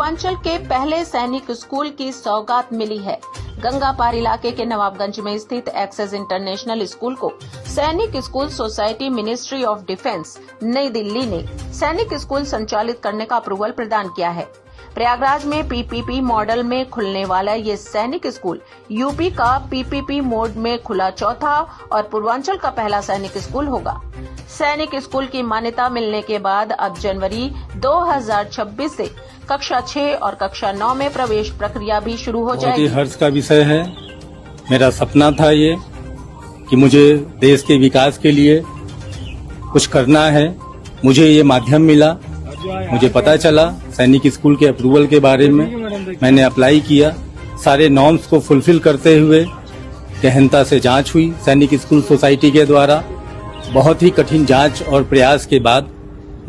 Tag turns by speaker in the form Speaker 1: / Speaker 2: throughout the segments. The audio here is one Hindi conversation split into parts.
Speaker 1: पूर्वांचल के पहले सैनिक स्कूल की सौगात मिली है। गंगापार इलाके के नवाबगंज में स्थित एक्सेस इंटरनेशनल स्कूल को सैनिक school society ministry of defence नई दिल्ली ने सैनिक स्कूल संचालित करने का अप्रूवल प्रदान किया है। प्रयागराज में पीपीपी मॉडल में खुलने वाला ये सैनिक स्कूल यूपी का पीपीपी मोड में खुला चौथा और पूर्वांचल का पहला सैनिक स्कूल होगा। सैनिक स्कूल की मान्यता मिलने के बाद अब जनवरी 2026 से कक्षा 6 और कक्षा 9 में प्रवेश प्रक्रिया भी शुरू हो जाएगी।
Speaker 2: बहुत ही हर्ष का विषय है। मेरा सपना था ये कि मुझे देश के विकास के लिए कुछ करना है। मुझे ये माध्यम मिला, मुझे पता चला सैनिक स्कूल के अप्रूवल के बारे में। मैंने अप्लाई किया, सारे नॉर्म्स को फुलफिल करते हुए गहनता से जांच हुई सैनिक स्कूल सोसाइटी के द्वारा। बहुत ही कठिन जांच और प्रयास के बाद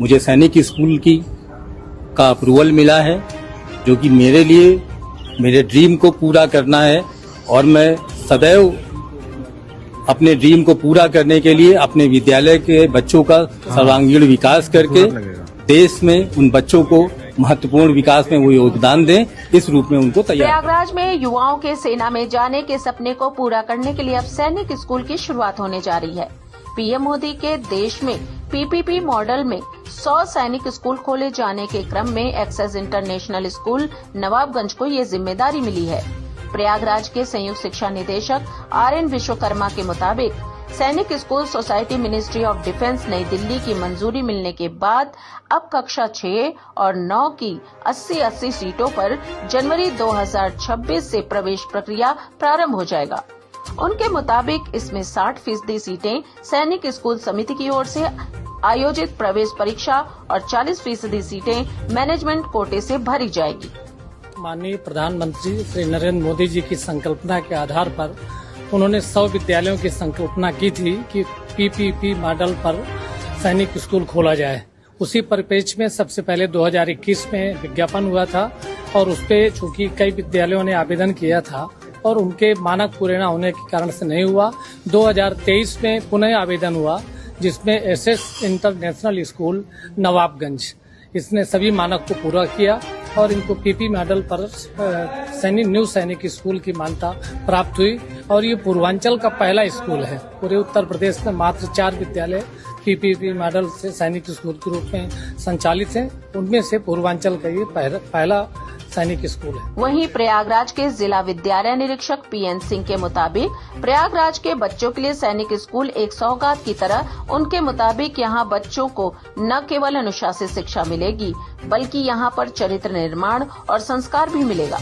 Speaker 2: मुझे सैनिक स्कूल का अप्रूवल मिला है, जो कि मेरे लिए मेरे ड्रीम को पूरा करना है और मैं सदैव अपने ड्रीम को पूरा करने के लिए अपने विद्यालय के बच्चों का सर्वांगीण विकास करके देश में उन बच्चों को महत्वपूर्ण विकास में वो योगदान दें, इस रूप में उनको तैयार।
Speaker 1: प्रयागराज में युवाओं के सेना में जाने के सपने को पूरा करने के लिए अब सैनिक स्कूल की शुरुआत होने जा रही है। पीएम मोदी के देश में पीपीपी मॉडल में 100 सैनिक स्कूल खोले जाने के क्रम में एक्सेस इंटरनेशनल स्कूल नवाबगंज को ये जिम्मेदारी मिली है। प्रयागराज के संयुक्त शिक्षा निदेशक RN विश्वकर्मा के मुताबिक सैनिक school society ministry of defence नई दिल्ली की मंजूरी मिलने के बाद अब कक्षा 6 और 9 की 80-80 सीटों पर जनवरी 2026 से प्रवेश प्रक्रिया प्रारंभ हो जाएगा। उनके मुताबिक इसमें 60% सीटें सैनिक स्कूल समिति की ओर से आयोजित प्रवेश परीक्षा और 40% सीटें मैनेजमेंट कोटे से भरी जाएगी।
Speaker 3: माननीय प्रधानमंत्री श्री नरेंद्र मोदी जी की संकल्पना के आधार पर उन्होंने 100 विद्यालयों की संकल्पना की थी कि पीपीपी मॉडल पर सैनिक स्कूल खोला जाए। उसी परिप्रेक्ष्य में सबसे पहले 2021 में विज्ञापन हुआ था और उस पे चूंकि कई विद्यालयों ने आवेदन किया था और उनके मानक पूरे न होने के कारण से नहीं हुआ। 2023 में पुनः आवेदन हुआ, जिसमें एसएस इंटरनेशनल स्कूल नवाबगंज इसने सभी मानक को पूरा किया और इनको पीपी मॉडल पर न्यू सैनिक स्कूल की मान्यता प्राप्त हुई और ये पूर्वांचल का पहला स्कूल है। पूरे उत्तर प्रदेश में मात्र 4 विद्यालय पीपीपी मॉडल से सैनिक स्कूल के रूप में संचालित हैं। उनमें से पूर्वांचल का ये पहला सैनिक स्कूल है।
Speaker 1: वहीं प्रयागराज के जिला विद्यालय निरीक्षक PN सिंह के मुताबिक प्रयागराज के बच्चों के लिए सैनिक स्कूल एक सौगात की तरह उनके मुताबिक यहाँ बच्चों को न केवल अनुशासित शिक्षा मिलेगी, बल्कि यहाँ पर चरित्र निर्माण और संस्कार भी मिलेगा।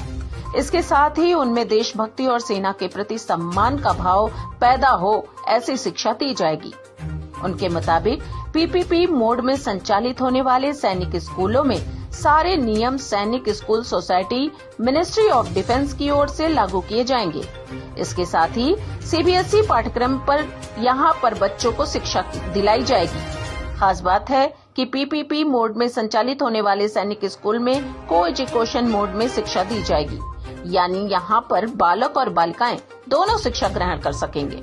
Speaker 1: इसके साथ ही उनमें देशभक्ति और सेना के प्रति सम्मान का भाव पैदा हो, ऐसी शिक्षा दी जाएगी। उनके मुताबिक पीपीपी मोड में संचालित होने वाले सैनिक स्कूलों में सारे नियम सैनिक school society ministry of defence की ओर से लागू किए जाएंगे। इसके साथ ही CBSE पाठ्यक्रम पर यहाँ पर बच्चों को शिक्षा दिलाई जाएगी। खास बात है कि पीपीपी मोड में संचालित होने वाले सैनिक स्कूल में को-एजुकेशन मोड में शिक्षा दी जाएगी, यानी यहाँ पर बालक और बालिकाएं दोनों शिक्षा ग्रहण कर सकेंगे।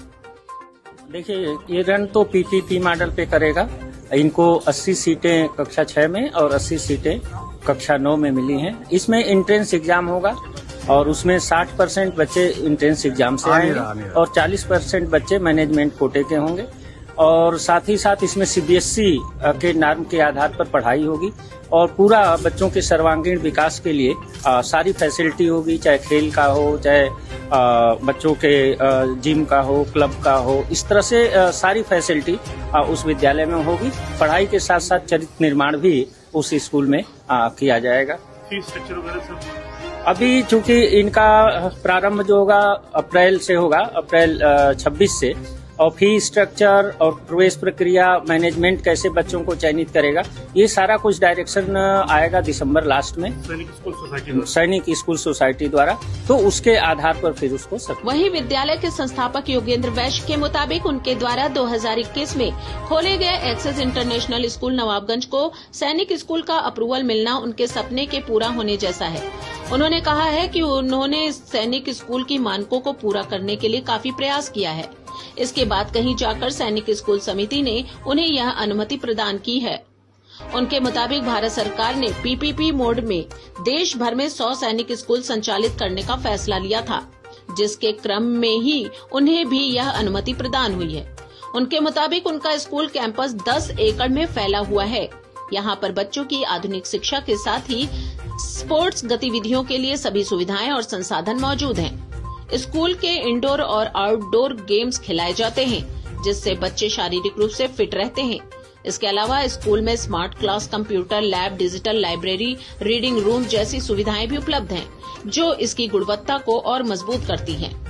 Speaker 4: देखिए, ये रन तो पीपीपी मॉडल पे करेगा। इनको 80 सीटें कक्षा 6 में और 80 सीटें कक्षा 9 में मिली हैं। इसमें एंट्रेंस एग्जाम होगा और उसमें 60% बच्चे एंट्रेंस एग्जाम से आएंगे और 40% बच्चे मैनेजमेंट कोटे के होंगे और साथ ही साथ इसमें CBSE के नॉर्म के आधार पर पढ़ाई होगी और पूरा बच्चों के सर्वांगीण विकास के लिए सारी फैसिलिटी होगी, चाहे खेल का हो, चाहे बच्चों के जिम का हो, क्लब का हो, इस तरह से सारी फैसिलिटी उस विद्यालय में होगी। पढ़ाई के साथ साथ चरित्र निर्माण भी उस स्कूल में किया जाएगा।
Speaker 5: फीस स्ट्रक्चर वगैरह सब
Speaker 4: अभी चूंकि इनका प्रारंभ जो होगा अप्रैल से होगा, अप्रैल 26 से, और फी स्ट्रक्चर और प्रवेश प्रक्रिया, मैनेजमेंट कैसे बच्चों को चयनित करेगा, ये सारा कुछ डायरेक्शन आएगा दिसंबर लास्ट में सैनिक स्कूल सोसाइटी द्वारा, तो उसके आधार पर फिर उसको
Speaker 1: वहीं विद्यालय के संस्थापक योगेंद्र वैश्य के मुताबिक उनके द्वारा 2021 में खोले गए एक्सेस इंटरनेशनल स्कूल नवाबगंज को सैनिक स्कूल का अप्रूवल मिलना उनके सपने के पूरा होने जैसा है। उन्होंने कहा है कि उन्होंने सैनिक स्कूल की मानकों को पूरा करने के लिए काफी प्रयास किया है। इसके बाद कहीं जाकर सैनिक स्कूल समिति ने उन्हें यह अनुमति प्रदान की है। उनके मुताबिक भारत सरकार ने पीपीपी मोड में देश भर में 100 सैनिक स्कूल संचालित करने का फैसला लिया था, जिसके क्रम में ही उन्हें भी यह अनुमति प्रदान हुई है। उनके मुताबिक उनका स्कूल कैंपस 10 एकड़ में फैला हुआ है। यहाँ पर बच्चों की आधुनिक शिक्षा के साथ ही स्पोर्ट्स गतिविधियों के लिए सभी सुविधाएं और संसाधन मौजूद हैं। स्कूल के इंडोर और आउटडोर गेम्स खिलाए जाते हैं, जिससे बच्चे शारीरिक रूप से फिट रहते हैं। इसके अलावा स्कूल में smart class, computer lab, digital library, reading room जैसी सुविधाएं भी उपलब्ध हैं, जो इसकी गुणवत्ता को और मजबूत करती हैं।